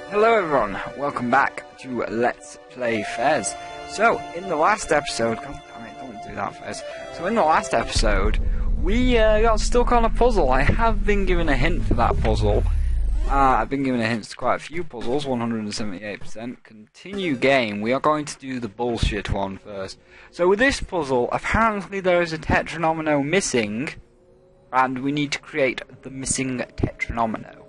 Hello everyone, welcome back to Let's Play Fez. So, in the last episode, god damn it, don't do that Fez. So in the last episode, we got stuck on a puzzle. I have been given a hint for that puzzle. I've been given a hint to quite a few puzzles, 178%. Continue game, we are going to do the bullshit one first. So with this puzzle, apparently there is a tetranomino missing, and we need to create the missing tetranomino.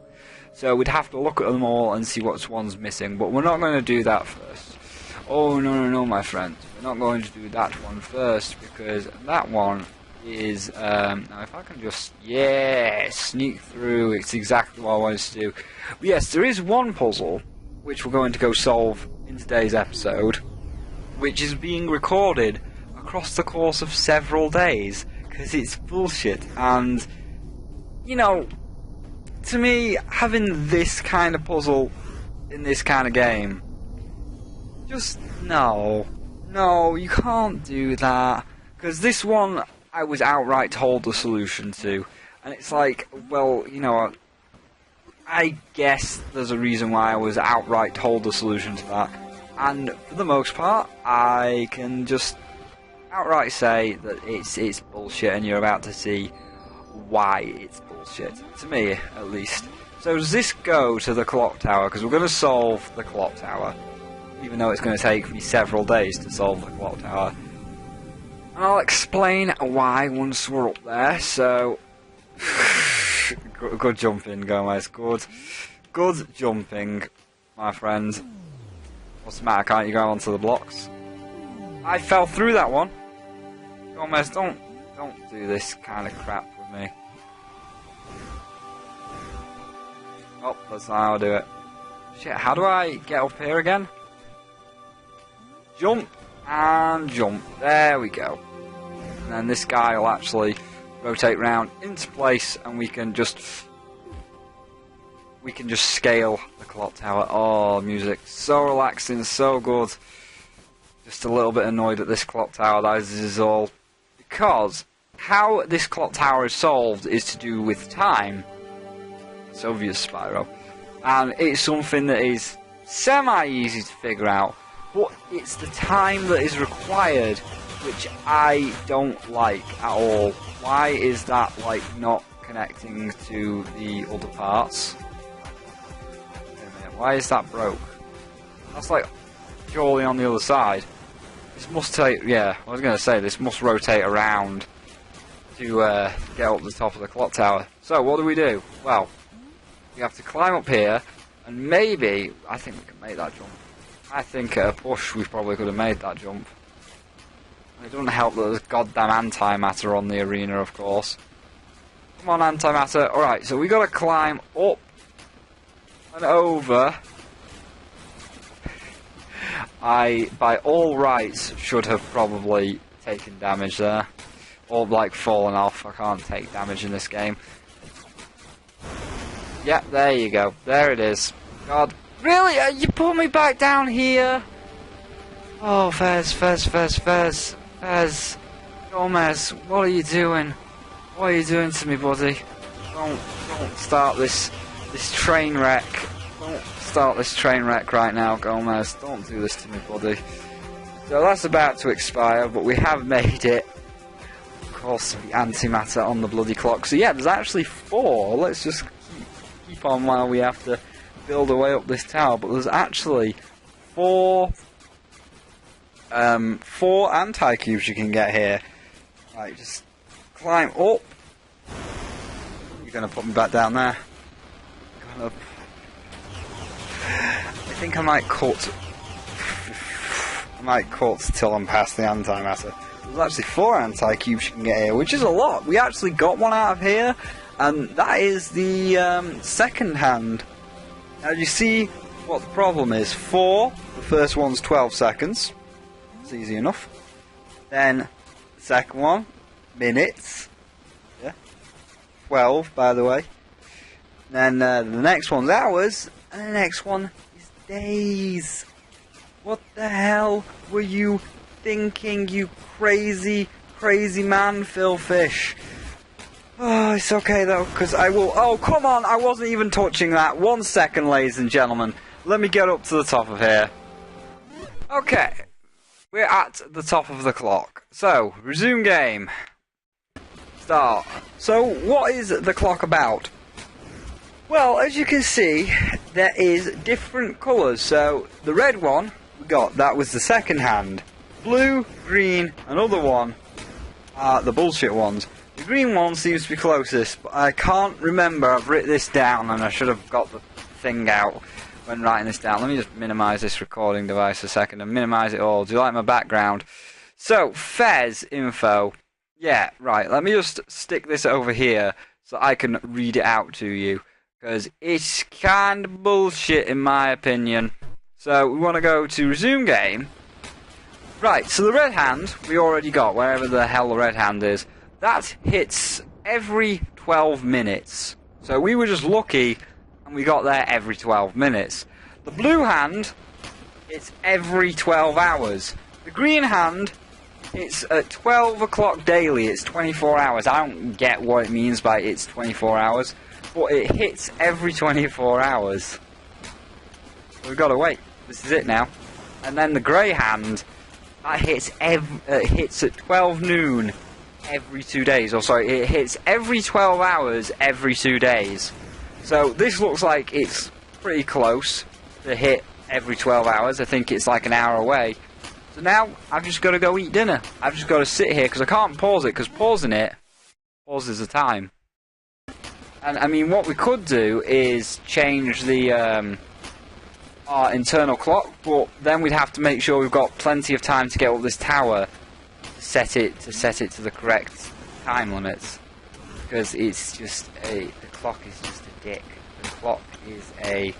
So we'd have to look at them all and see which one's missing, but we're not going to do that first. Oh no, my friends, we're not going to do that one first, because that one is, now if I can just, sneak through, it's exactly what I wanted to do. But yes, there is one puzzle, which we're going to go solve in today's episode, which is being recorded across the course of several days, because it's bullshit, and, you know, to me, having this kind of puzzle in this kind of game, just no, you can't do that, because this one I was outright told the solution to, and it's like, well, you know, I guess there's a reason why I was outright told the solution to that, and for the most part, I can just outright say that it's bullshit, and you're about to see why it's bullshit, to me at least. So does this go to the clock tower? Because we're going to solve the clock tower, even though it's going to take me several days to solve the clock tower. And I'll explain why once we're up there. So good jumping, Gomez. Good jumping, my friend. What's the matter? Can't you go onto the blocks? I fell through that one. Gomez, don't do this kind of crap with me. Oh, that's not how I do it. Shit, how do I get up here again? Jump and jump. There we go. And then this guy will actually rotate round into place, and we can just scale the clock tower. Oh, music, so relaxing, so good. Just a little bit annoyed at this clock tower, that is all. Because how this clock tower is solved is to do with time. Soviet Spyro. And it's something that is semi-easy to figure out, but it's the time that is required, which I don't like at all. Why is that, like, not connecting to the other parts? Wait a minute, why is that broke? That's, like, purely on the other side. This must take, I was going to say, this must rotate around to get up the top of the clock tower. So, what do? Well, we have to climb up here, and maybe, I think we can make that jump. I think at a push we probably could have made that jump. It doesn't help that there's goddamn antimatter on the arena, of course. Come on, antimatter. Alright, so we gotta climb up and over. I, by all rights, should have probably taken damage there. Or, like, fallen off. I can't take damage in this game. Yeah, there you go. There it is. God. Really? You put me back down here? Oh, Fez. Gomez, what are you doing? What are you doing to me, buddy? Don't start this train wreck. Don't start this train wreck right now, Gomez. Don't do this to me, buddy. So that's about to expire, but we have made it. Of course, the antimatter on the bloody clock. So yeah, there's actually 4. Let's just keep on while we have to build our way up this tower, but there's actually 4 anti-cubes you can get here. Right, just climb up. You're gonna put me back down there. I think I might cut till I'm past the antimatter. There's actually 4 anti-cubes you can get here, which is a lot. We actually got one out of here, and that is the second hand. Now you see what the problem is. 4, the first one's 12 seconds. It's easy enough. Then the second one, minutes. Yeah. 12, by the way. Then the next one's hours, and the next one is days. What the hell were you thinking, you crazy man, Phil Fish? Oh, it's okay though, because I will... Oh, come on, I wasn't even touching that. 1 second, ladies and gentlemen. let me get up to the top of here. Okay, we're at the top of the clock. So, resume game. Start. So, what is the clock about? Well, as you can see, there is different colours. So, the red one we got, that was the second hand. Blue, green, another one are the bullshit ones. The green one seems to be closest, but I can't remember. I've written this down and I should have got the thing out when writing this down. Let me just minimise this recording device a second and minimise it all. Do you like my background? So, Fez info. Yeah, right, let me just stick this over here so I can read it out to you. Because it's kind of bullshit in my opinion. So, we want to go to resume game. Right, so the red hand we already got, wherever the hell the red hand is. That hits every 12 minutes. So we were just lucky and we got there every 12 minutes. The blue hand, it's every 12 hours. The green hand, it's at 12 o'clock daily, it's 24 hours. I don't get what it means by it's 24 hours, but it hits every 24 hours. We've got to wait. This is it now. And then the grey hand, that hits hits at 12 noon every 2 days. Or sorry, it hits every 12 hours every 2 days. So this looks like it's pretty close to hit every 12 hours. I think it's like an hour away. So now I've just got to go eat dinner. I've just got to sit here because I can't pause it, because pausing it pauses the time. And I mean, what we could do is change the our internal clock, but then we'd have to make sure we've got plenty of time to get up this tower to set it to the correct time limits. Because it's just the clock is just a dick. The clock is a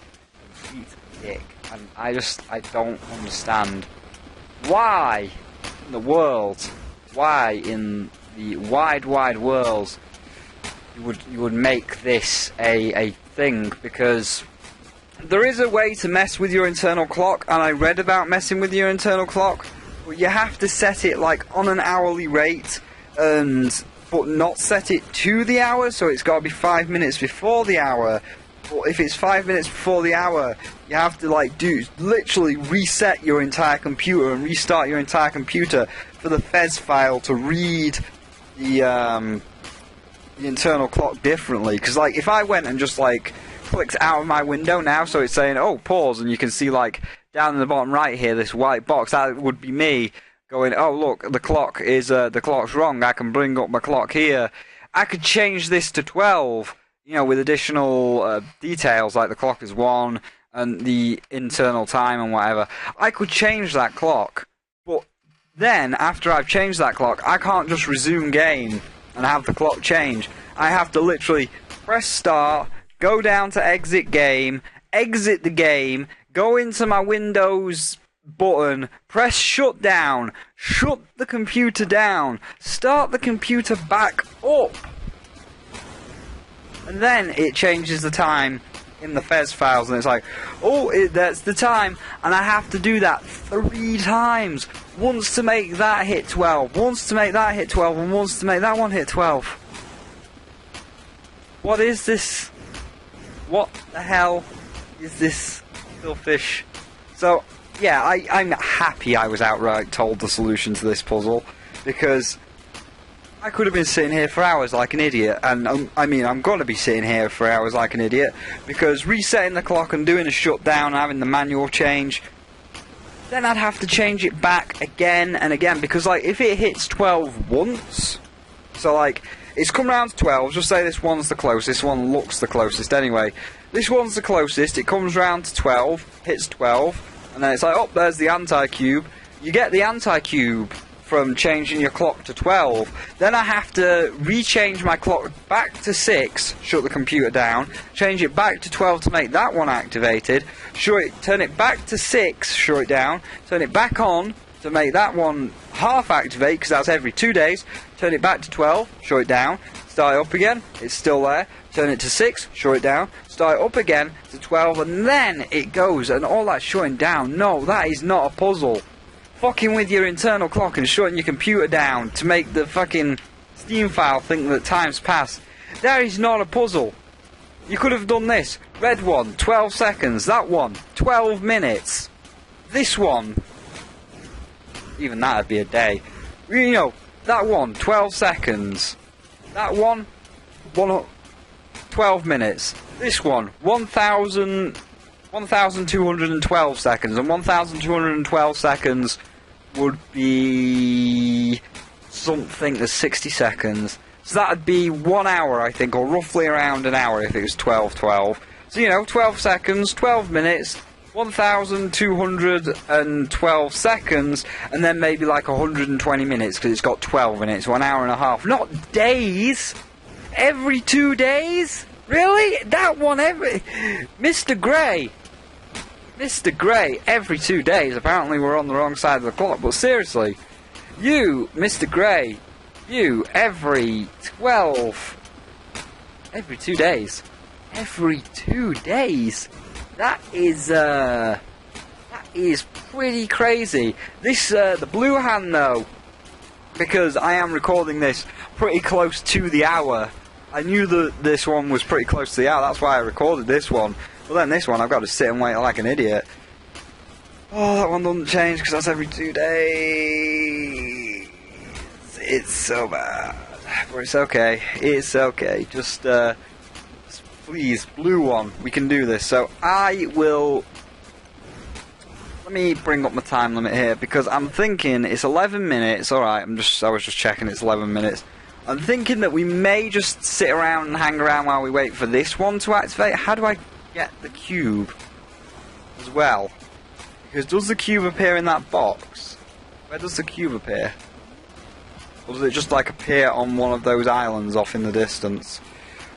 complete dick, and I don't understand why in the world, why in the wide world you would make this a thing. Because there is a way to mess with your internal clock, and I read about messing with your internal clock, but you have to set it like on an hourly rate, but not set it to the hour, so it's got to be 5 minutes before the hour. But if it's 5 minutes before the hour, you have to like literally reset your entire computer and restart your entire computer for the Fez file to read the internal clock differently. Because like if I went and just like clicked out of my window now, so it's saying, oh, pause, and you can see like down in the bottom right here this white box, that would be me going, oh look, the clock is the clock's wrong. I can bring up my clock here. I could change this to 12, you know, with additional details like the clock is 1 and the internal time and whatever. I could change that clock, but then after I've changed that clock, I can't just resume game and have the clock change. I have to literally press start, go down to exit game, exit the game, go into my Windows button, press shut down, shut the computer down, start the computer back up, and then it changes the time in the Fez files, and it's like, oh, that's the time, and I have to do that 3 times, once to make that hit 12, once to make that hit 12, and once to make that one hit 12. What is this? What the hell is this fish? So yeah, I'm happy I was outright told the solution to this puzzle, because I could have been sitting here for hours like an idiot, and I mean, I'm going to be sitting here for hours like an idiot, because resetting the clock and doing a shutdown and having the manual change, then I'd have to change it back again and again, because like if it hits 12 once, so like it's come round to 12, just say this one's the closest, this one looks the closest anyway, this one's the closest, it comes round to 12, hits 12, and then it's like, oh, there's the anti-cube. You get the anti-cube from changing your clock to 12. Then I have to rechange my clock back to 6, shut the computer down, change it back to 12 to make that one activated, turn it back to 6, shut it down, turn it back on to make that one half activate, because that's every 2 days, turn it back to 12, shut it down, start it up again, it's still there, turn it to 6, shut it down, start it up again to 12, and then it goes, and all that shutting down. No, that is not a puzzle. Fucking with your internal clock and shutting your computer down to make the fucking Steam file think that time's passed. That is not a puzzle. You could have done this. Red one, 12 seconds. That one, 12 minutes. This one, even that'd be a day. You know, that one, 12 seconds. That one, 12 minutes. This one, 1,212 seconds. And 1,212 seconds would be something that's 60 seconds. So that'd be 1 hour, I think, or roughly around an hour if it was 12. So, you know, 12 seconds, 12 minutes, 1,212 seconds, and then maybe like 120 minutes, because it's got 12 in it, so an hour and a half. Not days! Every 2 days? Really? That one every... Mr. Grey, every 2 days. Apparently we're on the wrong side of the clock, but seriously, you, Mr. Grey, you, every 12... Every 2 days. Every 2 days? That is pretty crazy. This, the blue hand though, because I am recording this pretty close to the hour. I knew that this one was pretty close to the hour, that's why I recorded this one. But then this one, I've got to sit and wait like an idiot. Oh, that one doesn't change because that's every 2 days. It's so bad. But it's okay. It's okay. Just please, blue one. We can do this. So I will... Let me bring up my time limit here because I'm thinking it's 11 minutes. Alright, I was just checking it's 11 minutes. I'm thinking that we may just sit around and hang around while we wait for this one to activate. How do I get the cube as well? Because does the cube appear in that box? Where does the cube appear? Or does it just like appear on one of those islands off in the distance?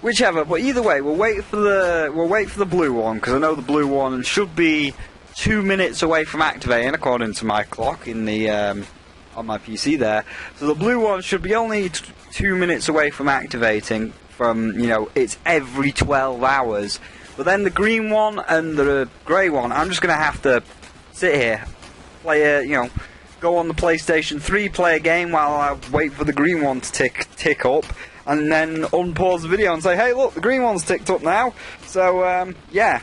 Whichever, but either way, we'll wait for the blue one because I know the blue one should be 2 minutes away from activating according to my clock in the on my PC there. So the blue one should be only 2 minutes away from activating. From, you know, it's every 12 hours. But then the green one and the grey one, I'm just gonna have to sit here, play a, you know, go on the PlayStation 3, play a game while I wait for the green one to tick up, and then unpause the video and say, hey look, the green one's ticked up now. So yeah,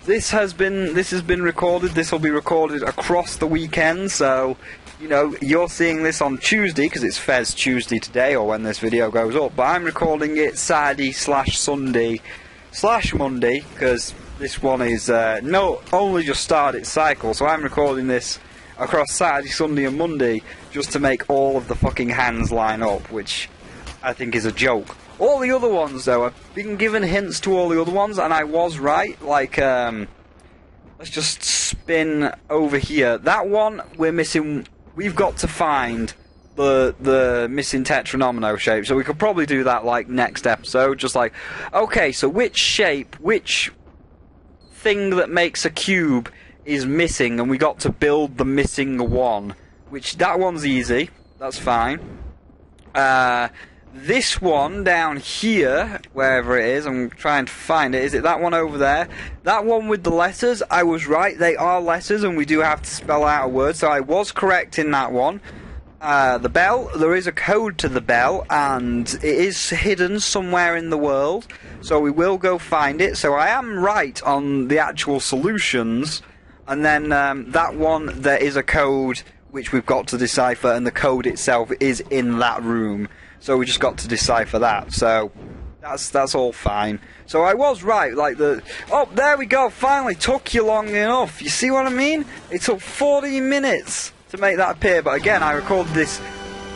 this has been recorded. This will be recorded across the weekend, so you know, you're seeing this on Tuesday because it's Fez Tuesday today, or when this video goes up, but I'm recording it Saturday/Sunday/Monday because this one is only just started its cycle, so I'm recording this across Saturday, Sunday and Monday just to make all of the fucking hands line up, which I think is a joke. All the other ones though, I've been given hints to all the other ones and I was right. Like let's just spin over here. That one we're missing. We've got to find the missing tetranomino shape, so we could probably do that like next episode, just like, okay, so which shape, which thing that makes a cube is missing, and we got to build the missing one, which that one's easy, that's fine. This one down here, wherever it is, I'm trying to find it. Is it that one over there? That one with the letters, I was right, they are letters and we do have to spell out a word, so I was correct in that one. The bell, there is a code to the bell and it is hidden somewhere in the world, so we will go find it. So I am right on the actual solutions, and then that one, there is a code which we've got to decipher, and the code itself is in that room. So we just got to decipher that, so that's all fine. So I was right, like oh, there we go, finally, took you long enough, you see what I mean? It took 40 minutes to make that appear, but again, I recorded this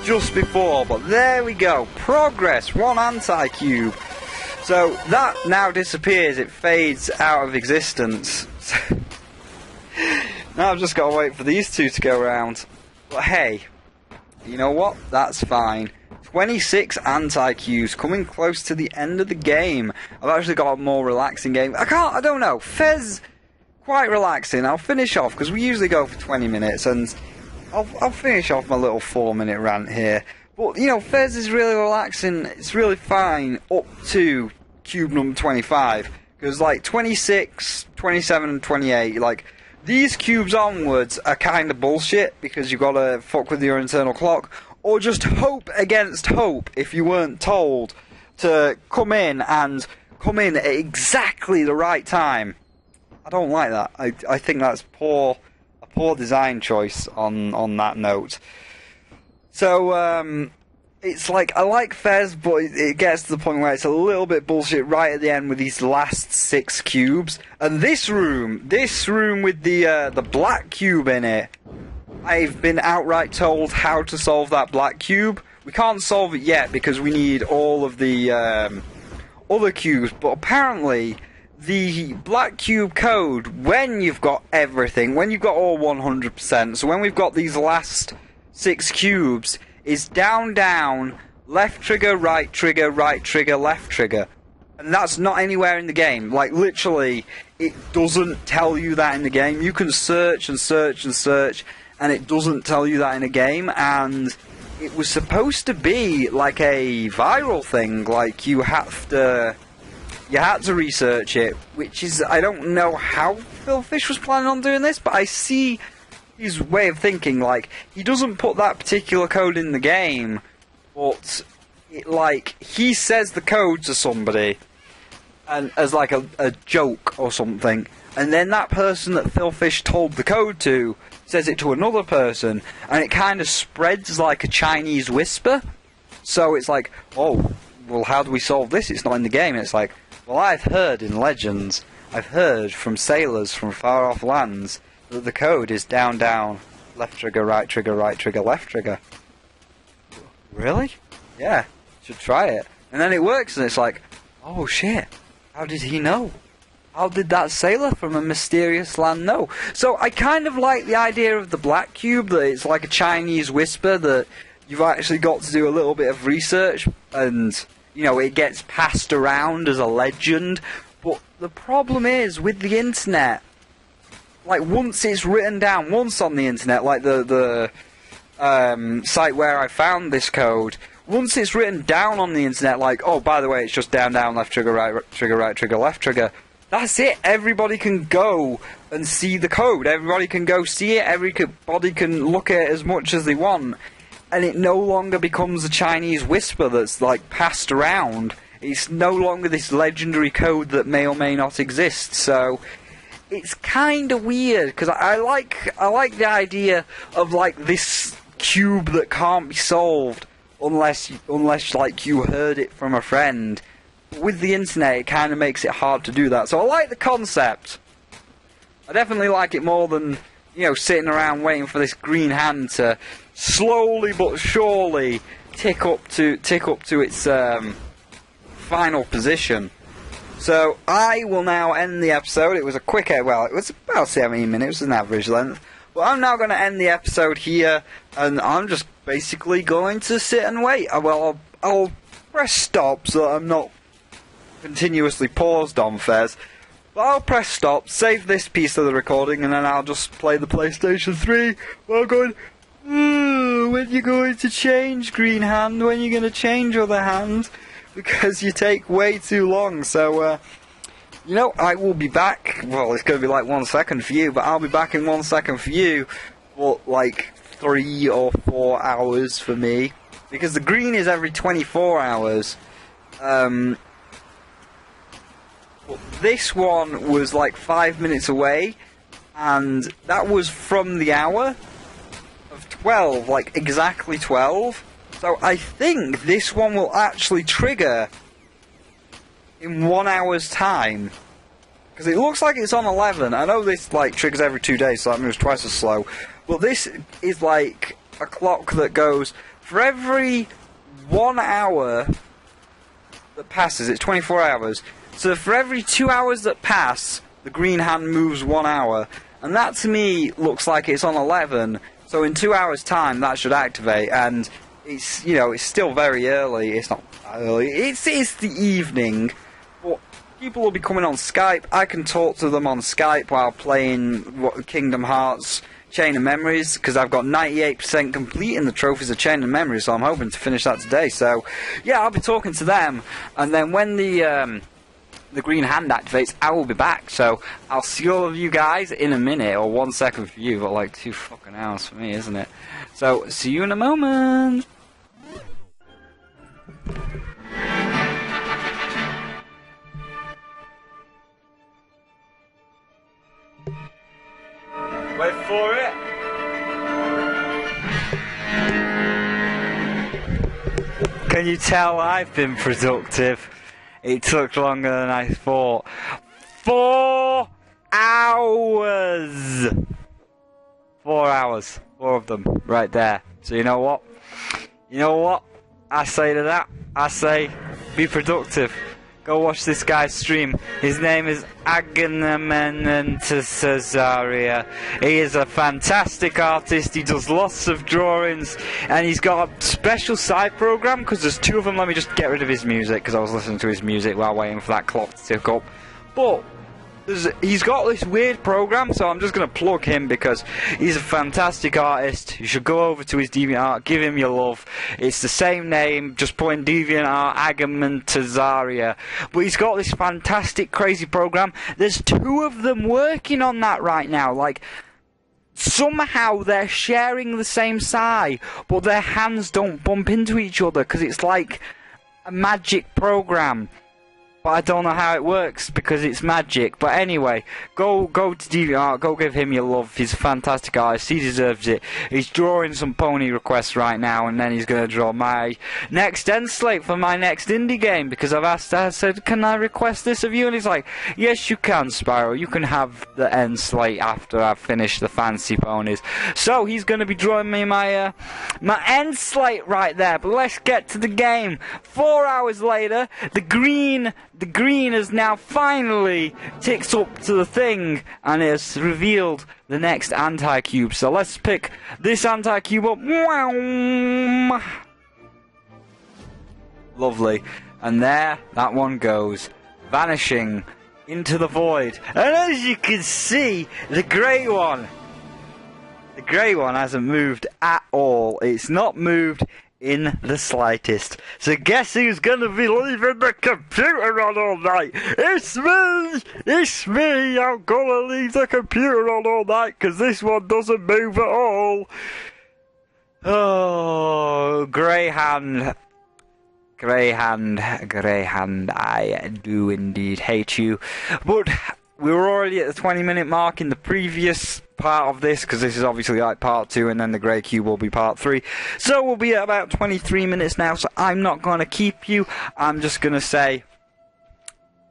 just before, but there we go, progress, one anti-cube. So that now disappears, it fades out of existence. Now I've just got to wait for these two to go around. But hey, you know what, that's fine. 26 anti-cubes, coming close to the end of the game. I've actually got a more relaxing game. I don't know, Fez, quite relaxing. I'll finish off, because we usually go for 20 minutes, and I'll finish off my little 4-minute rant here. But, you know, Fez is really relaxing, it's really fine, up to cube number 25. Because, like, 26, 27, and 28, like, these cubes onwards are kind of bullshit, because you've got to fuck with your internal clock. Or just hope against hope if you weren't told to come in and come in at exactly the right time. I don't like that. I think that's a poor design choice on that note. So, it's like, I like Fez, but it gets to the point where it's a little bit bullshit right at the end with these last 6 cubes. And this room with the black cube in it, I've been outright told how to solve that black cube. We can't solve it yet because we need all of the other cubes, but apparently the black cube code, when you've got everything, when you've got all 100%, so when we've got these last 6 cubes, is down, down, left trigger, right trigger, left trigger. And that's not anywhere in the game. Like, literally, it doesn't tell you that in the game. You can search and search and search, and it doesn't tell you that in a game. And it was supposed to be like a viral thing. Like, you had to research it, which is, I don't know how Phil Fish was planning on doing this, but I see his way of thinking. Like, he doesn't put that particular code in the game, but he says the code to somebody, and as like a joke or something, and then that person that Phil Fish told the code to says it to another person, and it kind of spreads like a Chinese whisper. So it's like, oh, well, how do we solve this? It's not in the game. And it's like, well, I've heard in legends, I've heard from sailors from far off lands, that the code is down, down, left trigger, left trigger. Really? Yeah, should try it. And then it works, and it's like, oh shit, how did he know? How did that sailor from a mysterious land know? So I kind of like the idea of the black cube, that it's like a Chinese whisper, that you've actually got to do a little bit of research, and, you know, it gets passed around as a legend. But the problem is, with the internet, like, once it's written down, once on the internet, like the site where I found this code, once it's written down on the internet, like, oh, by the way, it's just down, down, left trigger, right trigger, left trigger, that's it. Everybody can go and see the code. Everybody can go see it. Everybody can look at it as much as they want. And it no longer becomes a Chinese whisper that's, like, passed around. It's no longer this legendary code that may or may not exist. So it's kind of weird, because I like the idea of, like, this cube that can't be solved unless like you heard it from a friend. With the internet, it kind of makes it hard to do that. So I like the concept. I definitely like it more than, you know, sitting around waiting for this green hand to slowly but surely tick up to its final position. So I will now end the episode. It was a quick, well, it was about 17 minutes, an average length. But I'm now going to end the episode here, and I'm just basically going to sit and wait. Well, I'll press stop so that I'm not continuously paused on Fez. But I'll press stop, save this piece of the recording, and then I'll just play the PlayStation 3 while going, when you going to change, green hand? When you going to change, other hand? Because you take way too long. So, you know, I will be back. Well, it's going to be like 1 second for you, but I'll be back in 1 second for you. For like 3 or 4 hours for me. Because the green is every 24 hours. But this one was like 5 minutes away. And that was from the hour of 12, like exactly 12. So I think this one will actually trigger in 1 hour's time. Because it looks like it's on 11. I know this like triggers every 2 days, so that moves twice as slow. But this is like a clock that goes for every 1 hour that passes. It's 24 hours. So for every 2 hours that pass, the green hand moves 1 hour. And that to me looks like it's on 11. So in 2 hours' time, that should activate. And it's, you know, it's still very early. It's not early. It's the evening. But people will be coming on Skype. I can talk to them on Skype while playing Kingdom Hearts Chain of Memories, because I've got 98% complete in the trophies of Chain of Memories, so I'm hoping to finish that today. So, yeah, I'll be talking to them. And then when the green hand activates, I will be back. So I'll see all of you guys in a minute, or 1 second for you, but like 2 fucking hours for me, isn't it? So, see you in a moment. Wait for it. Can you tell I've been productive? It took longer than I thought. 4 hours! 4 hours. 4 of them. Right there. So you know what? You know what? I say to that. I say, be productive. Go watch this guy's stream. His name is Cesaria. He is a fantastic artist. He does lots of drawings, and he's got a special side program because there's 2 of them. Let me just get rid of his music because I was listening to his music while waiting for that clock to tick up. But he's got this weird program, so I'm just going to plug him because he's a fantastic artist. You should go over to his DeviantArt, give him your love. It's the same name, just put in DeviantArt, Cesaria. But he's got this fantastic, crazy program. There's 2 of them working on that right now. Like, somehow they're sharing the same side, but their hands don't bump into each other because it's like a magic program. But I don't know how it works because it's magic. But anyway, go to DeviantArt, go give him your love. He's a fantastic artist. He deserves it. He's drawing some pony requests right now, and then he's going to draw my next end slate for my next indie game because I said, can I request this of you? And he's like, yes, you can, Spyro. You can have the end slate after I've finished the fancy ponies. So he's going to be drawing me my end slate right there. But let's get to the game. 4 hours later, the green has now finally ticked up to the thing and has revealed the next anti-cube. So let's pick this anti-cube up. Lovely. And there, that one goes, vanishing into the void. And as you can see, the grey one hasn't moved at all. It's not moved in the slightest. So guess who's gonna be leaving the computer on all night? It's me! It's me! I'm gonna leave the computer on all night because this one doesn't move at all. Oh, Greyhand, I do indeed hate you. But we were already at the 20-minute mark in the previous part of this, because this is obviously like part 2, and then the grey cube will be part 3. So we'll be at about 23 minutes now, so I'm not going to keep you. I'm just going to say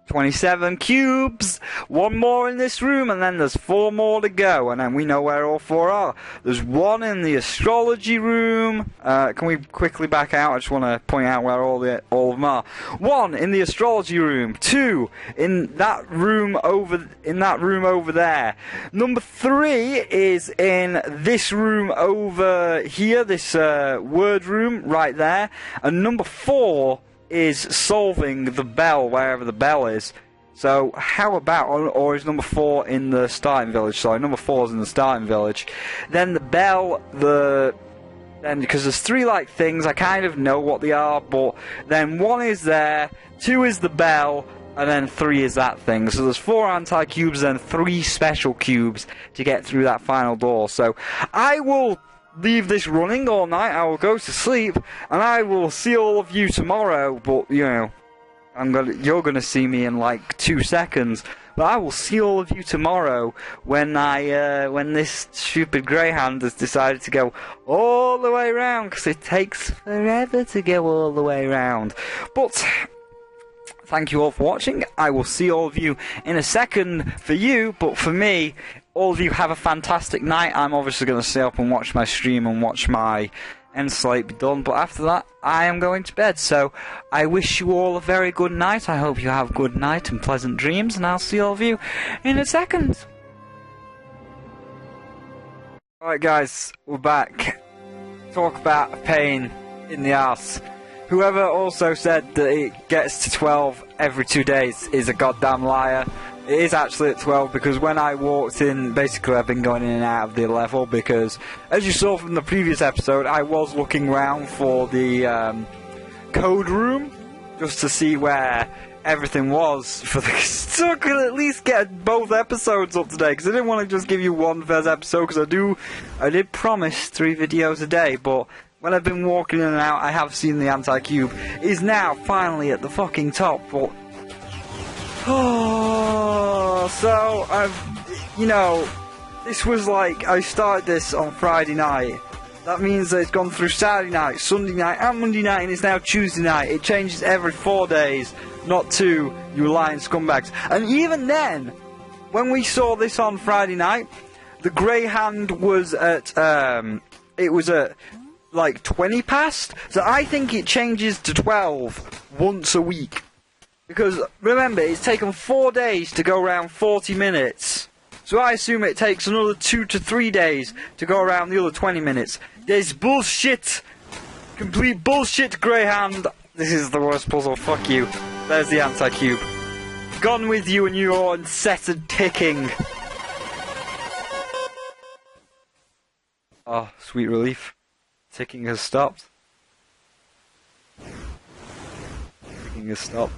27 cubes, 1 more in this room, and then there's 4 more to go, and then we know where all 4 are. There's 1 in the astrology room. Can we quickly back out? I just want to point out where all of them are. 1 in the astrology room. 2 in that room over there. Number 3 is in this room over here, this word room right there, and number 4 is solving the bell wherever the bell is. So how about, or is number 4 in the starting village? Sorry, number 4 is in the starting village. Then the bell, then because there's 3 like things, I kind of know what they are, but then 1 is there, 2 is the bell, and then 3 is that thing. So there's 4 anti-cubes and 3 special cubes to get through that final door. So I will leave this running all night. I will go to sleep, and I will see all of you tomorrow. But you know, you're gonna see me in like 2 seconds. But I will see all of you tomorrow when when this stupid Greyhound has decided to go all the way around, because it takes forever to go all the way around. But thank you all for watching. I will see all of you in a second for you, but for me, all of you have a fantastic night. I'm obviously going to stay up and watch my stream and watch my end slate be done, but after that, I am going to bed. So I wish you all a very good night. I hope you have a good night and pleasant dreams, and I'll see all of you in a second. Alright guys, we're back. Talk about a pain in the arse. Whoever also said that it gets to 12 every 2 days is a goddamn liar. It is actually at 12, because when I walked in, basically I've been going in and out of the level, because as you saw from the previous episode, I was looking around for the code room just to see where everything was for the so I could at least get both episodes up today, because I didn't want to just give you one first episode, because I did promise 3 videos a day, but when I've been walking in and out, I have seen the anti-cube is now finally at the fucking top. But so I've, you know, This was like, I started this on Friday night. That means that it's gone through Saturday night, Sunday night, and Monday night, and it's now Tuesday night. It changes every 4 days, not 2, you lying scumbags. And even then, when we saw this on Friday night, the grey hand was at, it was at like 20 past. So I think it changes to 12 once a week. Because, remember, it's taken 4 days to go around 40 minutes. So I assume it takes another 2 to 3 days to go around the other 20 minutes. This bullshit. Complete bullshit, Greyhound. This is the worst puzzle, fuck you. There's the anti-cube. Gone with you and your incessant ticking. Oh, sweet relief. Ticking has stopped. Ticking has stopped.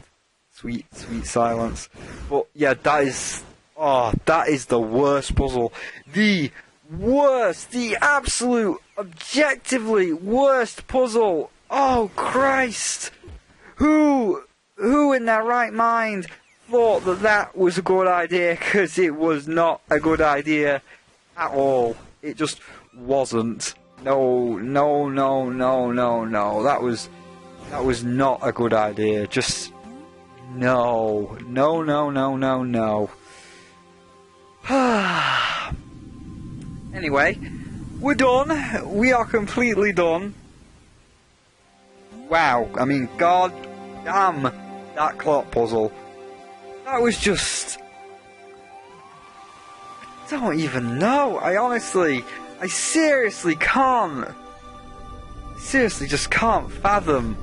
Sweet, sweet silence. But yeah, that is... Oh, that is the worst puzzle. The worst, the absolute, objectively worst puzzle. Oh, Christ. Who in their right mind thought that that was a good idea? Because it was not a good idea at all. It just wasn't. No. That was not a good idea. Just no. Anyway, we're done. We are completely done. Wow, I mean, god damn that clock puzzle. That was just... I don't even know. I seriously can't. Seriously just can't fathom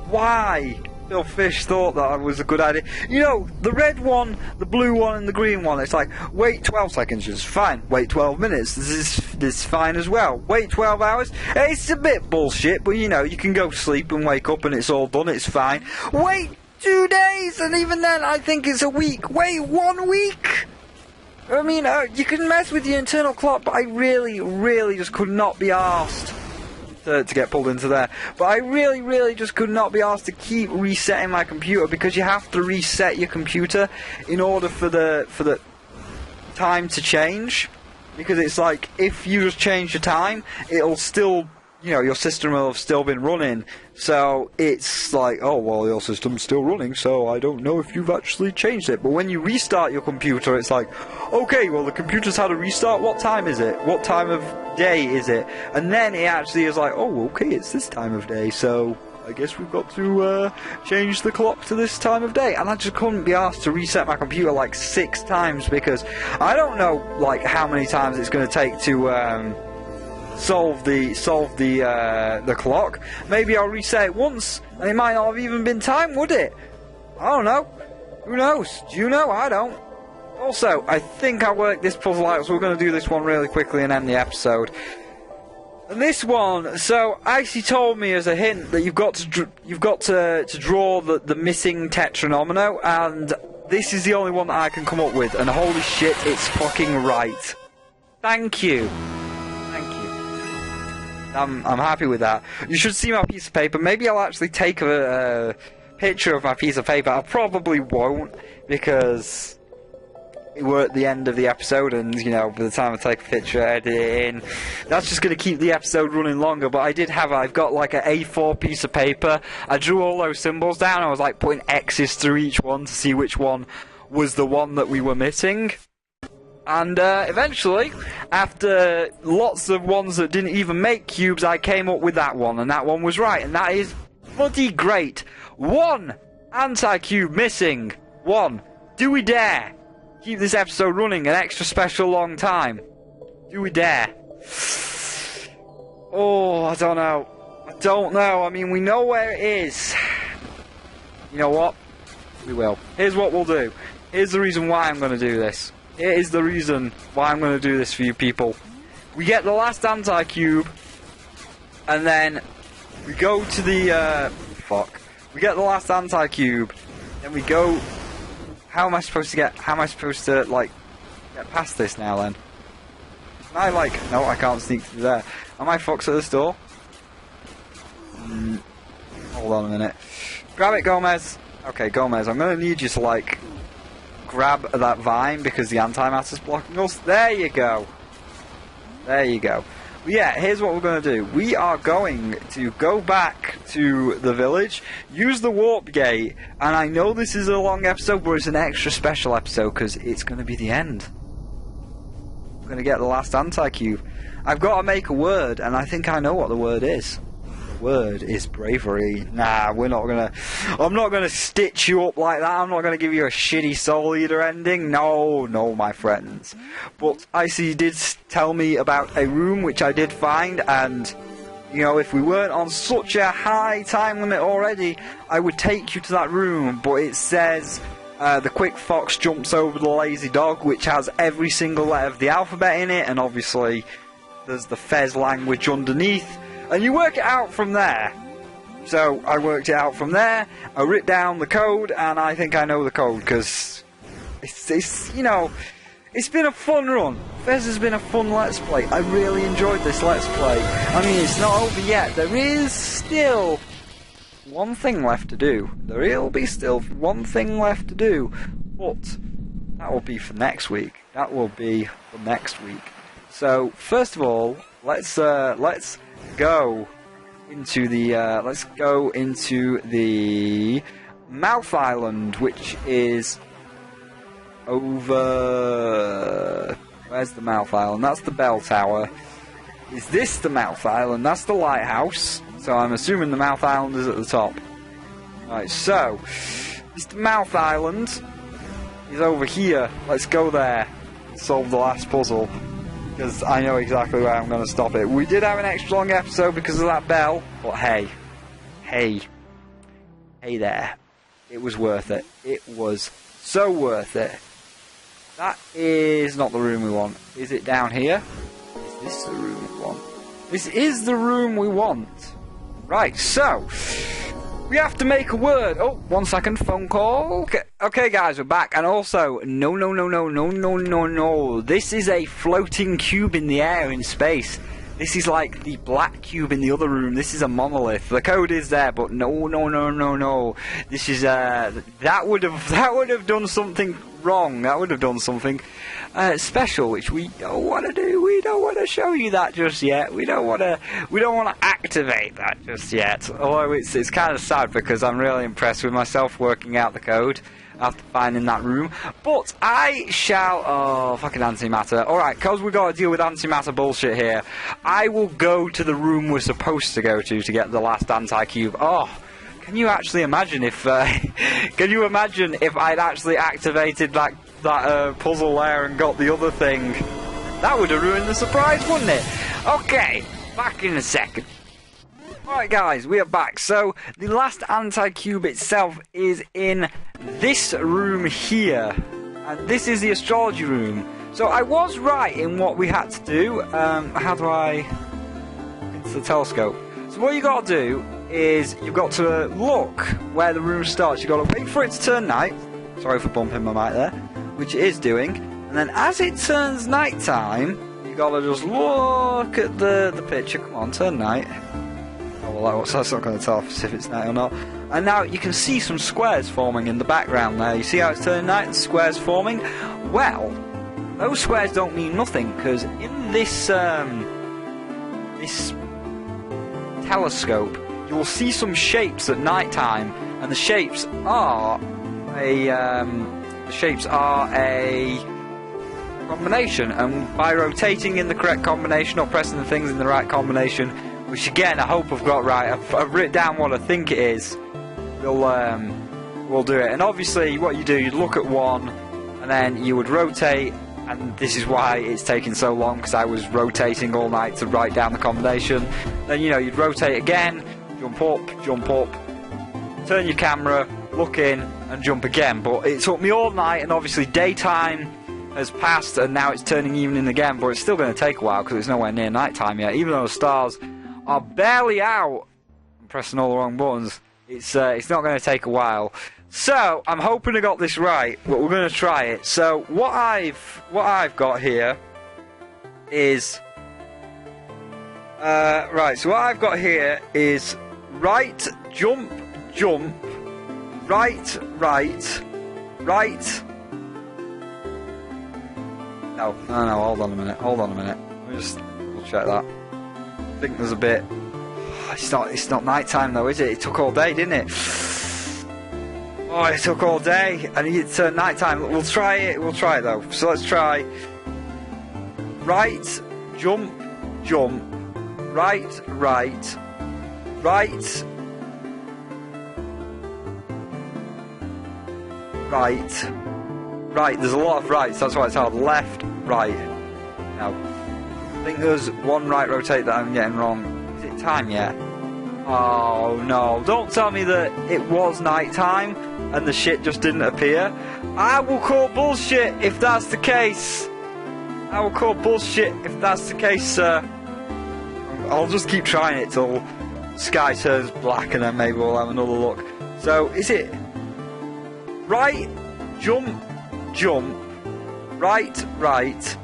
why Bill Fish thought that was a good idea. You know, the red one, the blue one, and the green one, it's like, wait 12 seconds, is fine. Wait 12 minutes, this is fine as well. Wait 12 hours, it's a bit bullshit, but you know, you can go sleep and wake up and it's all done, it's fine. Wait 2 days, and even then, I think it's a week. Wait 1 week! I mean, you can mess with your internal clock, but I really just could not be arsed to get pulled into there. But I really just could not be asked to keep resetting my computer, because you have to reset your computer in order for the time to change. Because it's like, if you just change the time, it'll still, you know, your system will have still been running. So it's like, oh well, your system's still running, so I don't know if you've actually changed it. But when you restart your computer, it's like, okay, well the computer's had a restart, what time is it? What time of day is it? And then it actually is like, oh okay, it's this time of day, so I guess we've got to change the clock to this time of day. And I just couldn't be asked to reset my computer like 6 times, because I don't know like how many times it's going to take to solve the clock. Maybe I'll reset it once and it might not have even been time, would it? I don't know. Who knows? Do you know? I don't. Also, I think I worked this puzzle out, so we're going to do this one really quickly and end the episode. And this one, so Icy told me as a hint that you've got to draw the missing tetranomino, and this is the only one that I can come up with, and holy shit, it's fucking right. Thank you. I'm happy with that. You should see my piece of paper. Maybe I'll actually take a picture of my piece of paper. I probably won't, because we're at the end of the episode, and you know, by the time I take a picture, edit it in, that's just going to keep the episode running longer. But I've got like an A4 piece of paper. I drew all those symbols down. I was like putting X's through each one to see which one was the one that we were missing. And eventually, after lots of ones that didn't even make cubes, I came up with that one, and that one was right, and that is bloody great. 1 anti-cube missing. 1. Do we dare keep this episode running an extra special long time? Do we dare? Oh, I don't know. I mean, we know where it is. You know what? We will. Here's what we'll do. Here's the reason why I'm going to do this. It is the reason why I'm going to do this for you people. We get the last anti-cube, and then we go to the, We get the last anti-cube, then we go... How am I supposed to, like, get past this now, then? Can I, like... No, I can't sneak through there. Am I fucked at this door? Hold on a minute. Grab it, Gomez. Okay, Gomez, I'm going to need you to, like... grab that vine because the antimatter's blocking us. There you go. There you go. But yeah, here's what we're going to do. We are going to go back to the village, use the warp gate, and I know this is a long episode, but it's an extra special episode because it's going to be the end. We're going to get the last anti-cube. I've got to make a word, and I think I know what the word is. The word is bravery. Nah, we're not going to... I'm not going to stitch you up like that. I'm not going to give you a shitty Soul Eater ending. No, no, my friends. But Icy did tell me about a room which I did find, and... You know, if we weren't on such a high time limit already, I would take you to that room, but it says the quick fox jumps over the lazy dog, which has every single letter of the alphabet in it, and obviously there's the Fez language underneath, and you work it out from there. So I worked it out from there, I wrote down the code, and I think I know the code, because it's you know... It's been a fun run. Fez has been a fun Let's Play. I really enjoyed this Let's Play. I mean, it's not over yet. There is still one thing left to do. There will be still one thing left to do. But that will be for next week. That will be for next week. So, first of all, let's go into the Mouth Island, which is over... Where's the Mouth Island? That's the bell tower. Is this the Mouth Island? That's the lighthouse. So I'm assuming the Mouth Island is at the top. Right, so this Mouth Island is over here. Let's go there and solve the last puzzle, because I know exactly where I'm going to stop it. We did have an extra long episode because of that bell, but hey there. It was worth it. It was so worth it. That is not the room we want. Is it down here? Is this the room we want? This is the room we want. Right, so we have to make a word. Oh, 1 second, phone call. Okay, guys, we're back. And also, no. This is a floating cube in the air in space. This is like the black cube in the other room. This is a monolith. The code is there, but no. This is that would have done something wrong. That would have done something special, which we don't want to do. We don't want to show you that just yet. We don't want to activate that just yet. Although it's kind of sad because I'm really impressed with myself working out the code after finding that room. But I shall... Oh, fucking antimatter. Alright, because we've got to deal with antimatter bullshit here, I will go to the room we're supposed to go to get the last anti-cube. Oh, can you actually imagine if... can you imagine if I'd actually activated that puzzle there and got the other thing? That would have ruined the surprise, wouldn't it? Okay, back in a second. Alright guys, we are back. So, the last anti-cube itself is in this room here. And this is the astrology room. So I was right in what we had to do. How do I... Into the telescope. So what you got to do is, you've got to look where the room starts. You've got to wait for it to turn night. Sorry for bumping my mic there. Which it is doing. And then as it turns night time, you've got to just look at the picture. Come on, turn night. Oh, well, that's not going to tell us if it's night or not. And now you can see some squares forming in the background there. You see how it's turning night and squares forming? Well, those squares don't mean nothing, because in this this telescope, you will see some shapes at night time, and the shapes are a combination. And by rotating in the correct combination or pressing the things in the right combination, which again I hope I've got right, I've written down what I think it is, we'll do it. And obviously what you do, you look at one and then you would rotate, and this is why it's taking so long, because I was rotating all night to write down the combination. Then you'd rotate again, jump up, turn your camera, look in and jump again. But it took me all night, and obviously daytime has passed and now it's turning evening again, but it's still going to take a while because it's nowhere near night time yet, even though the stars are barely out. I'm pressing all the wrong buttons. It's not going to take a while. So I'm hoping I got this right, but we're going to try it. So what I've got here is right. So what I've got here is right, jump, right, No, hold on a minute. Let me just double check that. I think there's a bit... It's not night time though, is it? It took all day, didn't it? Oh, it took all day. I need it to night time. We'll try it though. So let's try... Right, jump, jump. Right, right. Right. Right. Right, there's a lot of rights, that's why it's hard. Left, right. No. I think there's one right rotate that I'm getting wrong. Is it time yet? Oh no, don't tell me that it was night time and the shit just didn't appear. I will call bullshit if that's the case. I will call bullshit if that's the case, sir. I'll just keep trying it till sky turns black and then maybe we'll have another look. So, is it right, jump, jump, right, right,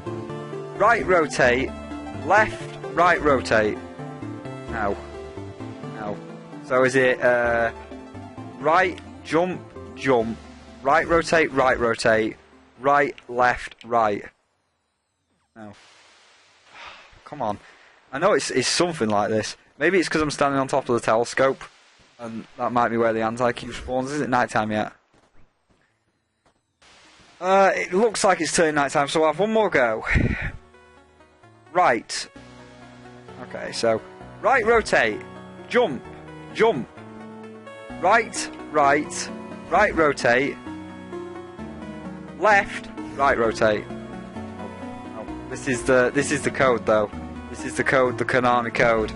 right rotate, left, right rotate? No. No. So is it right, jump, jump, right rotate, right, left, right? No. Come on. I know it's something like this. Maybe it's because I'm standing on top of the telescope, and that might be where the anti-cube spawns. Is it night time yet? It looks like it's turning night time, so I'll have one more go. Right. Okay, so right rotate, jump, jump, right, right, right rotate, left, right rotate. Oh, this is the code though. This is the code, the Konami code.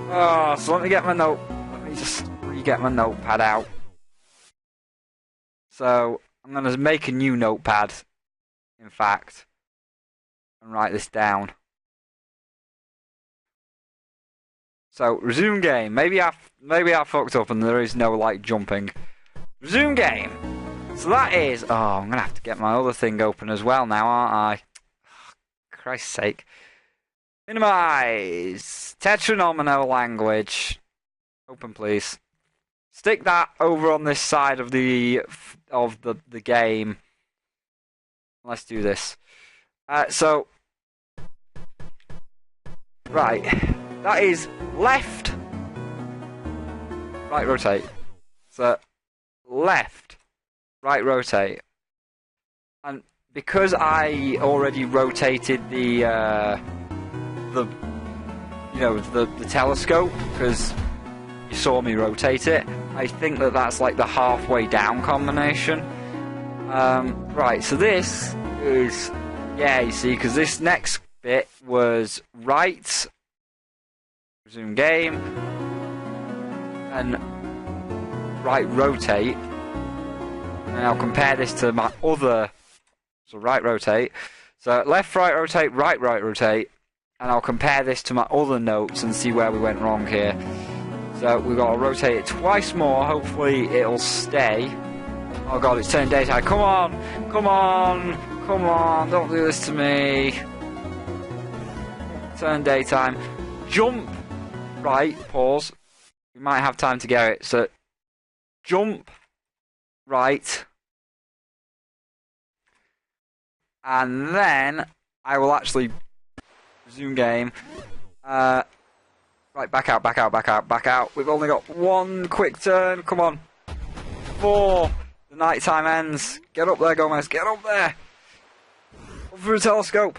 Oh, so let me get my note. Let me just get my notepad out. So I'm going to make a new notepad, in fact, and write this down. So resume game. Maybe I fucked up and there is no like jumping. Resume game. So that is. Oh, I'm gonna have to get my other thing open as well now, aren't I? Oh, Christ's sake. Minimize. Tetranomino language. Open, please. Stick that over on this side of the game. Let's do this. So right, that is left, right rotate. So left, right rotate, and because I already rotated the telescope, because you saw me rotate it, I think that's like the halfway down combination. Right, so this is, yeah, you see, because this next bit was right, resume game, and right rotate, and I'll compare this to my other, so right rotate, so left right rotate, right rotate, and I'll compare this to my other notes and see where we went wrong here. So we've got to rotate it twice more, hopefully it'll stay. Oh god, it's turning daytime. Come on, come on, come on, don't do this to me. Turn daytime. Jump, right, pause. We might have time to get it. So jump, right. And then I will actually resume game. Right, back out, back out, back out, back out. We've only got one quick turn. Come on. 4. The night time ends. Get up there, Gomez. Get up there. Up through the telescope.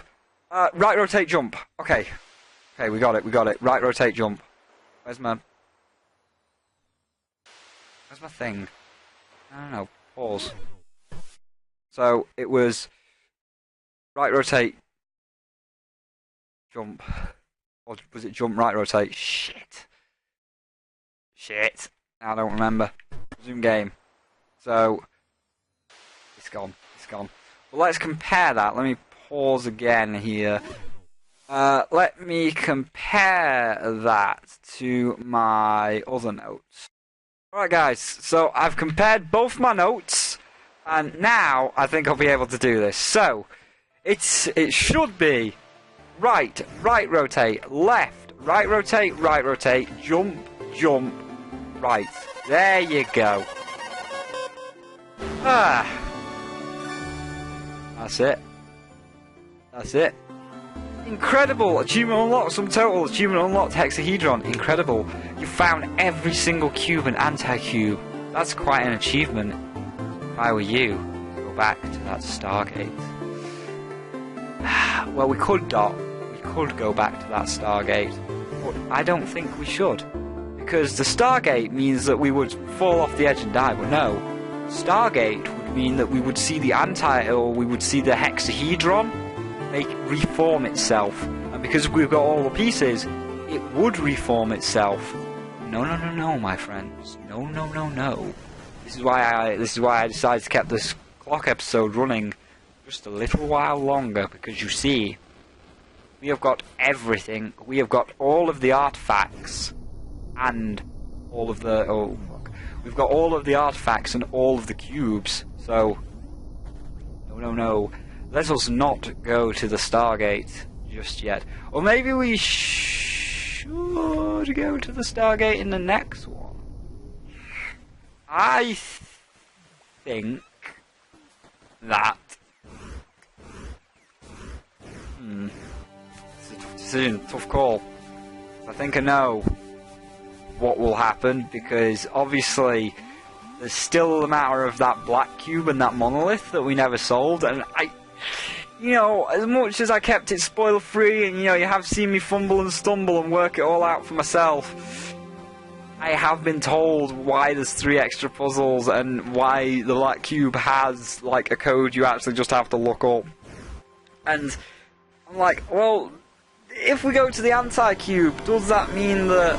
Right rotate jump. Okay. Okay, we got it, we got it. Right rotate jump. Where's my thing? I don't know. Pause. So, it was right rotate jump. Or was it jump, right rotate? Shit. Shit. I don't remember. Resume game. So, it's gone. It's gone. Well, let's compare that. Let me pause again here. Let me compare that to my other notes. Alright guys, so I've compared both my notes, and now I think I'll be able to do this. So, it should be right rotate, left, right rotate, jump, jump, right. There you go. That's it. That's it. Incredible! Achievement unlocked, sum total, achievement unlocked, hexahedron. Incredible. You found every single cube and anti-cube. That's quite an achievement. If I were you, go back to that Stargate. Well, we could, Dot. We could go back to that Stargate. But I don't think we should. Because the Stargate means that we would fall off the edge and die, but no. Stargate would mean that we would see the or we would see the hexahedron reform itself. And because we've got all the pieces, it would reform itself. No, no, no, no, my friends. No, no, no, no. This is why I decided to keep this clock episode running just a little while longer, because you see, we have got everything. We have got all of the artifacts and all of the we've got all of the artifacts and all of the cubes. So no, no, no. Let us not go to the Stargate just yet. Or maybe we should go to the Stargate in the next one. I think that it's a tough decision, tough call. I think I know what will happen, because obviously there's still the matter of that black cube and that monolith that we never solved, and you know, as much as I kept it spoiler free, and you know, you have seen me fumble and stumble and work it all out for myself, I have been told why there's 3 extra puzzles and why the black cube has like a code you actually just have to look up. And I'm like, well, if we go to the anti-cube, does that mean that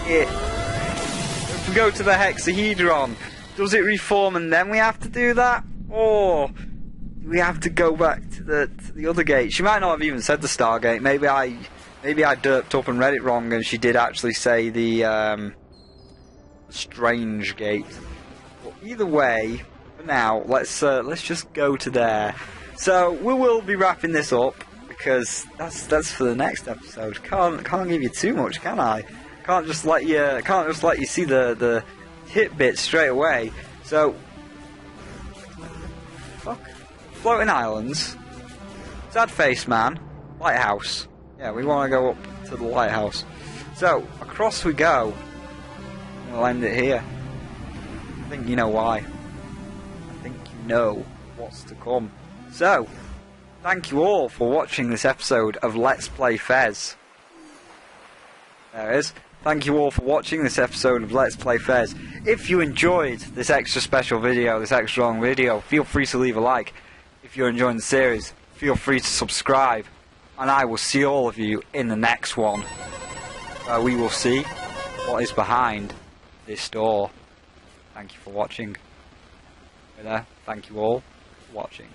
if we go to the hexahedron, does it reform and then we have to do that? Or do we have to go back to the other gate? She might not have even said the Stargate. Maybe I derped up and read it wrong, and she did actually say the strange gate. But either way, for now, let's just go to there. So we will be wrapping this up, because that's for the next episode. Can't give you too much, can I? Can't just let you see the hit bit straight away. So, fuck, floating islands, sad face man, lighthouse. Yeah, we want to go up to the lighthouse. So across we go. We'll end it here. I think you know why. I think you know what's to come. So, thank you all for watching this episode of Let's Play Fez. There it is. Thank you all for watching this episode of Let's Play Fez. If you enjoyed this extra special video, this extra long video, feel free to leave a like. If you're enjoying the series, feel free to subscribe. And I will see all of you in the next one, where we will see what is behind this door. Thank you for watching. Right there. Thank you all for watching.